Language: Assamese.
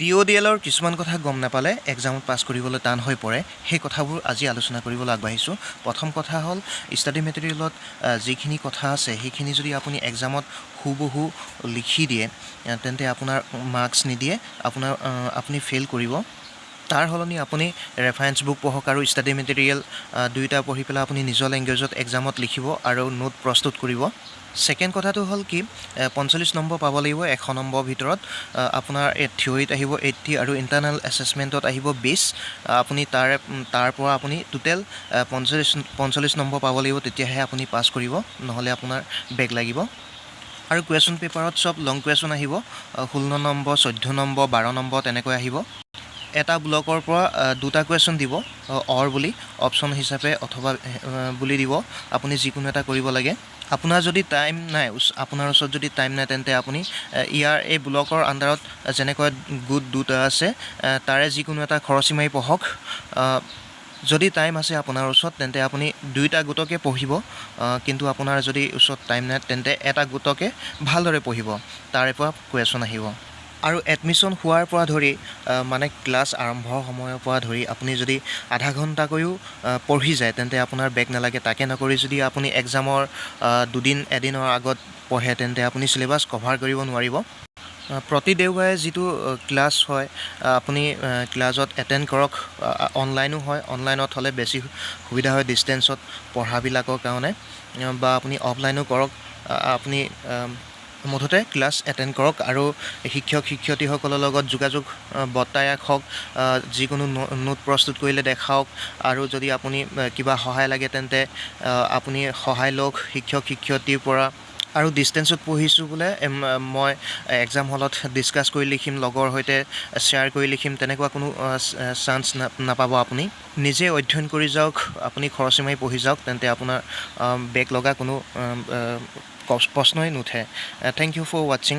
DODLৰ কিছুমান কথা গম নাপালে এক্সামত পাছ কৰিবলৈ টান হৈ পৰে সেই কথাবোৰ আজি আলোচনা কৰিবলৈ আগবাঢ়িছোঁ প্ৰথম কথা হ'ল ষ্টাডি মেটেৰিয়েলত যিখিনি কথা আছে সেইখিনি যদি আপুনি এক্সামত হুবহু লিখি দিয়ে তেন্তে আপোনাৰ মাৰ্কছ নিদিয়ে আপুনি ফেইল কৰিব তাৰ সলনি আপুনি ৰেফাৰেঞ্চ বুক পঢ়ক আৰু ষ্টাডি মেটেৰিয়েল দুয়োটা পঢ়ি পেলাই আপুনি নিজৰ লেংগুৱেজত এক্সামত লিখিব আৰু নোট প্ৰস্তুত কৰিব ছেকেণ্ড কথাটো হ'ল কি 45 নম্বৰ পাব লাগিব 100 নম্বৰ ভিতৰত আপোনাৰ থিয়ৰীত আহিব 80 আৰু ইণ্টাৰনেল এছেছমেণ্টত আহিব 20 আপুনি তাৰ পৰা আপুনি টোটেল 45 নম্বৰ পাব লাগিব তেতিয়াহে আপুনি পাছ কৰিব নহ'লে আপোনাৰ বেক লাগিব আৰু কুৱেশ্যন পেপাৰত চব লং কুৱেশ্যন আহিব 16 নম্বৰ 14 নম্বৰ 12 নম্বৰ তেনেকৈ আহিব এটা ব্লকৰ পৰা দুটা কুৱেশ্যন দিব বুলি অপশ্যন হিচাপে অথবা বুলি দিব আপুনি যিকোনো এটা কৰিব লাগে আপোনাৰ যদি টাইম নাই আপোনাৰ ওচৰত যদি টাইম নাই তেন্তে আপুনি ইয়াৰ এই ব্লকৰ আণ্ডাৰত যেনেকৈ গোট দুটা আছে তাৰে যিকোনো এটা খৰচি মাৰি পঢ়ক যদি টাইম আছে আপোনাৰ ওচৰত তেন্তে আপুনি দুইটা গোটকে পঢ়িব কিন্তু আপোনাৰ যদি ওচৰত টাইম নাই তেন্তে এটা গোটকে ভালদৰে পঢ়িব তাৰে পৰা কুৱেশ্যন আহিব আৰু এডমিশ্যন হোৱাৰ পৰা ধৰি মানে ক্লাছ আৰম্ভৰ সময়ৰ পৰা ধৰি আপুনি যদি আধা ঘণ্টাকৈও পঢ়ি যায় তেন্তে আপোনাৰ বেক নালাগে তাকে নকৰি যদি আপুনি এক্সামৰ এদিনৰ আগত পঢ়ে তেন্তে আপুনি চিলেবাছ কভাৰ কৰিব নোৱাৰিব প্ৰতি দেওবাৰে যিটো ক্লাছ হয় আপুনি ক্লাছত এটেণ্ড কৰক অনলাইনো হয় অনলাইনত হ'লে বেছি সুবিধা হয় ডিষ্টেঞ্চত পঢ়াবিলাকৰ কাৰণে বা আপুনি অফলাইনো কৰক আপুনি মুঠতে ক্লাছ এটেণ্ড কৰক আৰু শিক্ষক শিক্ষয়িত্ৰীসকলৰ লগত যোগাযোগ বৰ্তাই ৰাখক যিকোনো নোট প্ৰস্তুত কৰিলে দেখাওক আৰু যদি আপুনি কিবা সহায় লাগে তেন্তে আপুনি সহায় লওক শিক্ষক শিক্ষয়িত্ৰীৰ পৰা আৰু ডিষ্টেঞ্চত পঢ়িছোঁ বোলে মই এক্সাম হলত ডিছকাছ কৰি লিখিম লগৰ সৈতে শ্বেয়াৰ কৰি লিখিম তেনেকুৱা কোনো চান্স নাপাব আপুনি নিজে অধ্যয়ন কৰি যাওক আপুনি খৰচি মাৰি পঢ়ি যাওক তেন্তে আপোনাৰ বেক লগা কোনো প্ৰশ্নই নুঠে থেংক ইউ ফৰ ৱাচিং